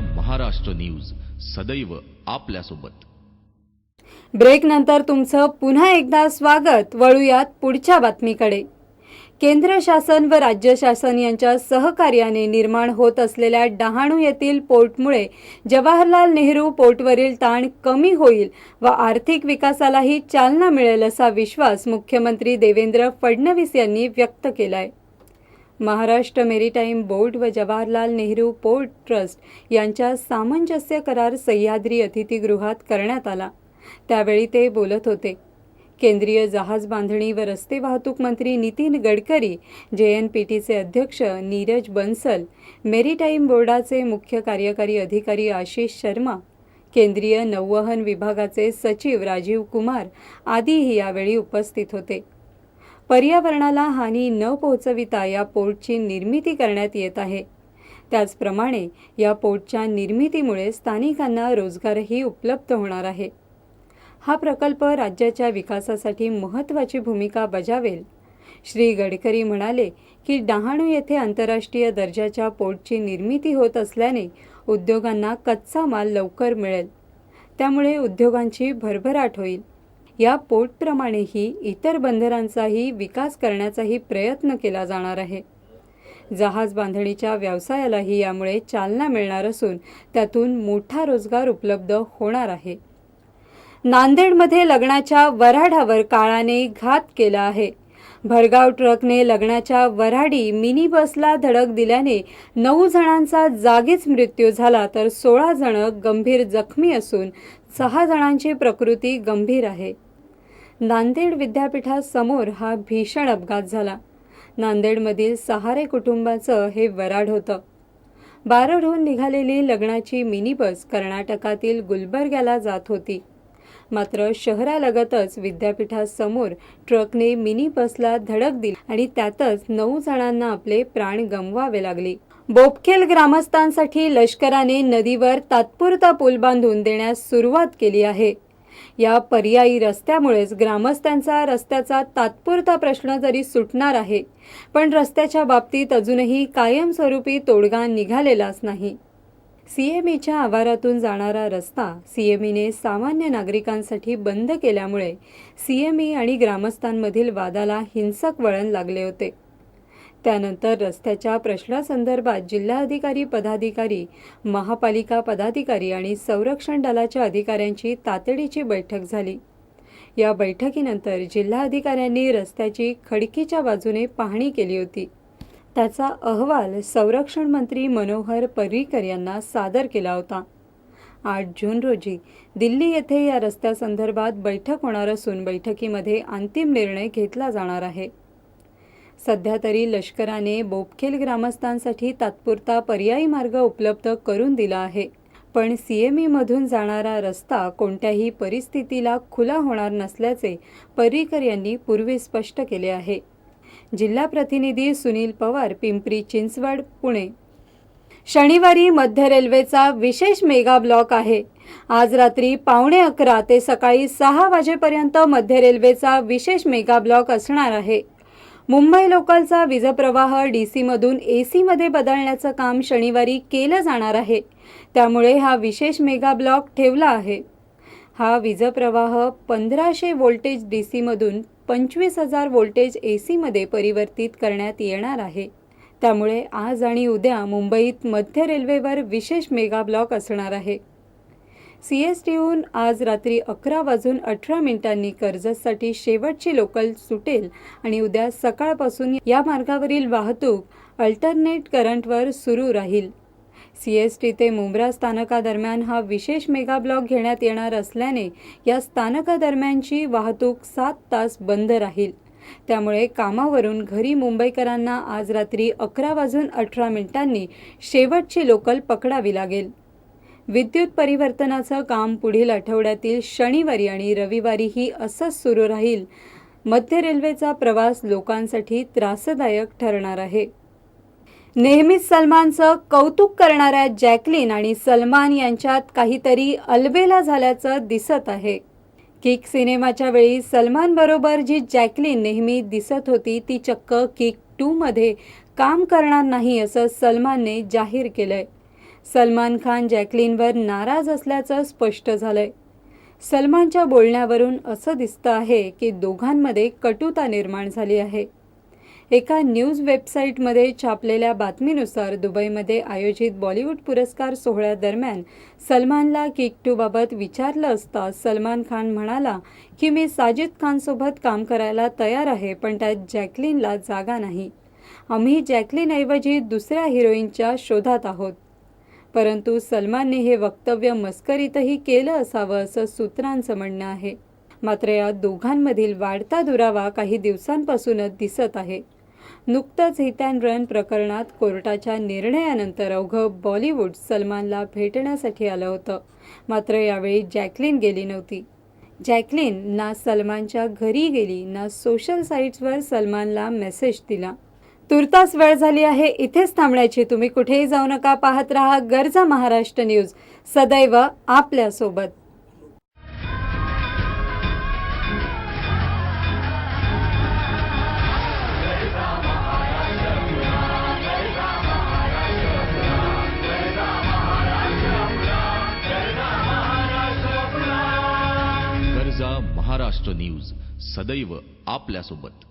Maharashtra news सदैव आपल्यासोबत। Break नंतर तुमचं पुन्हा एकदा स्वागत। वळूयात पुढच्या बातमीकडे। केंद्र शासन व राज्य शासन यांच्या सहकार्याने निर्माण होत असलेल्या डहाणू येथील पोर्टमुळे जवाहरलाल नेहरू पोर्टवरील ताण कमी होईल व आर्थिक विकासालाही चालना मिळेल असा विश्वास मुख्यमंत्री देवेंद्र फडणवीस यांनी व्यक्त केलाय। महाराष्ट्र मेरीटाईम बोर्ड व जवाहरलाल नेहरू पोर्ट ट्रस्ट यांच्या सामंजस्य करार सह्याद्री अतिथीगृहात करण्यात आला। त्यावेळी ते बोलत होते। केंद्रीय जहाज बांधणी व रस्ते वाहतूक मंत्री नितीन गडकरी, JNPTचे अध्यक्ष नीरज बन्सल, मेरीटाईम बोर्डाचे मुख्य कार्यकारी अधिकारी आशिष शर्मा, केंद्रीय नौवहन विभागाचे सचिव राजीव कुमार आदीही यावेळी उपस्थित होते। पर्यावरणाला हानी न पोहोचविता या पोर्टची निर्मिती करण्यात येत आहे। त्याचप्रमाणे या पोर्टच्या निर्मितीमुळे स्थानिकांना रोजगारही उपलब्ध होणार आहे। हा प्रकल्प राज्याच्या विकासासाठी महत्त्वाची भूमिका बजावेल। श्री गडकरी म्हणाले की डहाणू येथे आंतरराष्ट्रीय दर्जाच्या पोर्टची निर्मिती होत असल्याने उद्योगांना कच्चा माल लवकर मिळेल, त्यामुळे उद्योगांची भरभराट होईल। या पोर्टप्रमाणेही इतर बंदरांचाही विकास करण्याचाही प्रयत्न केला जाणार आहे। जहाज बांधणीच्या व्यवसायालाही यामुळे चालना मिळणार असून त्यातून मोठा रोजगार उपलब्ध होणार आहे। नांदेडमध्ये लग्नाच्या वऱ्हाडावर काळाने घात केला आहे। भरधाव ट्रकने लग्नाच्या वऱ्हाडी मिनी बसला धडक दिल्याने 9 जणांचा जागीच मृत्यू झाला, तर 16 जण गंभीर जखमी असून 6 जणांची प्रकृती गंभीर आहे। नांदेड विद्यापीठासमोर हा भीषण अपघात झाला। नांदेडमधील सहारे कुटुंबाचं हे वऱ्हाड होतं। बारडहून निघालेली लग्नाची मिनी बस कर्नाटकातील गुलबर्ग्याला जात होती, मात्र शहरालगतच विद्यापीठासमोर ट्रकने मिनी बसला धडक दिली आणि त्यातच 9 जणांना आपले प्राण गमवावे लागले। बोपखेल ग्रामस्थांसाठी लष्कराने नदीवर तात्पुरता पूल बांधून देण्यास सुरुवात केली आहे। या पर्यायी रस्त्यामुळेच ग्रामस्थांचा रस्त्याचा तात्पुरता प्रश्न जरी सुटणार आहे, पण रस्त्याच्या बाबतीत अजूनही कायमस्वरूपी तोडगा निघालेलाच नाही। CMEच्या आवारातून जाणारा रस्ता CMEने सामान्य नागरिकांसाठी बंद केल्यामुळे CME आणि ग्रामस्थांमधील वादाला हिंसक वळण लागले होते। त्यानंतर रस्त्याच्या प्रश्नासंदर्भात जिल्हाधिकारी पदाधिकारी, महापालिका पदाधिकारी आणि संरक्षण दलाच्या अधिकाऱ्यांची तातडीची बैठक झाली। या बैठकीनंतर जिल्हाधिकाऱ्यांनी रस्त्याची खडकीच्या बाजूने पाहणी केली होती। त्याचा अहवाल संरक्षण मंत्री मनोहर पर्रिकर यांना सादर केला होता। 8 जून रोजी दिल्ली येथे या रस्त्यासंदर्भात बैठक होणार असून बैठकीमध्ये अंतिम निर्णय घेतला जाणार आहे। सध्या तरी लष्कराने बोपखेल ग्रामस्थांसाठी तात्पुरता पर्यायी मार्ग उपलब्ध करून दिला आहे, पण CMEमधून जाणारा रस्ता कोणत्याही परिस्थितीला खुला होणार नसल्याचे पर्रिकर यांनी पूर्वी स्पष्ट केले आहे। जिल्हा प्रतिनिधी सुनील पवार, पिंपरी चिंचवड, पुणे। शनिवारी मध्य रेल्वेचा विशेष मेगा ब्लॉक आहे। आज रात्री 11:15 ते सकाळी 6 वाजेपर्यंत मध्य रेल्वेचा विशेष मेगा ब्लॉक असणार आहे। मुंबई लोकलचा वीजप्रवाह DC मधून AC मध्ये बदलण्याचं काम शनिवारी केलं जाणार आहे, त्यामुळे हा विशेष मेगा ब्लॉक ठेवला आहे। हा वीजप्रवाह 1500 व्होल्टेज DC मधून 25,000 व्होल्टेज AC मध्ये परिवर्तित करण्यात येणार आहे। त्यामुळे आज आणि उद्या मुंबईत मध्य रेल्वेवर विशेष मेगा ब्लॉक असणार आहे। CSTहून आज रात्री 11:18 कर्जतसाठी शेवटची लोकल सुटेल आणि उद्या सकाळपासून या मार्गावरील वाहतूक अल्टरनेट करंटवर सुरू राहील। CST ते मुंब्रा स्थानकादरम्यान हा विशेष मेगा ब्लॉक घेण्यात येणार असल्याने या स्थानकादरम्यानची वाहतूक 7 तास बंद राहील। त्यामुळे कामावरून घरी मुंबईकरांना आज रात्री 11:18 शेवटची लोकल पकडावी लागेल। विद्युत परिवर्तनाचं काम पुढील आठवड्यातील शनिवारी आणि रविवारीही असंच सुरू राहील। मध्य रेल्वेचा प्रवास लोकांसाठी त्रासदायक ठरणार आहे। नेहमीच सलमानचं कौतुक करणाऱ्या जॅकलीन आणि सलमान यांच्यात काहीतरी अलबेला झाल्याचं दिसत आहे। किक सिनेमाच्या वेळी सलमान बरोबर जी जॅकलीन नेहमी दिसत होती ती चक्क किक 2 मध्ये काम करणार नाही असं सलमानने जाहीर केलंय। सलमान खान जॅकलीनवर नाराज असल्याचं स्पष्ट झालंय. सलमानच्या बोलण्यावरून असं दिसतं आहे की दोघांमध्ये कटुता निर्माण झाली आहे. एका न्यूज वेबसाईटमध्ये छापलेल्या बातमीनुसार दुबईमध्ये आयोजित बॉलिवूड पुरस्कार सोहळ्यादरम्यान सलमानला किक 2 बाबत विचारलं असता सलमान खान म्हणाला की मी साजिद खानसोबत काम करायला तयार आहे, पण त्यात जॅकलीनला जागा नाही. आम्ही जॅकलीनऐवजी दुसऱ्या हिरोईनच्या शोधात आहोत. परंतु सलमानने हे वक्तव्य मस्करीतही केलं असावं असं सूत्रांचं म्हणणं आहे. मात्र या दोघांमधील वाढता दुरावा काही दिवसांपासूनच दिसत आहे. नुकतंच हिट अँड रन प्रकरणात कोर्टाच्या निर्णयानंतर अवघं बॉलिवूड सलमानला भेटण्यासाठी आलं होतं. मात्र यावेळी जॅकलीन गेली नव्हती. जॅकलीन ना सलमानच्या घरी गेली ना सोशल साईट्सवर सलमानला मेसेज दिला. तुर्तास वेळ झाली आहे इथेच थांबण्याची. तुम्ही कुठेही जाऊ नका. पाहत रहा गर्जा महाराष्ट्र न्यूज, सदैव आपल्यासोबत. गर्जा महाराष्ट्र न्यूज, सदैव आपल्यासोबत.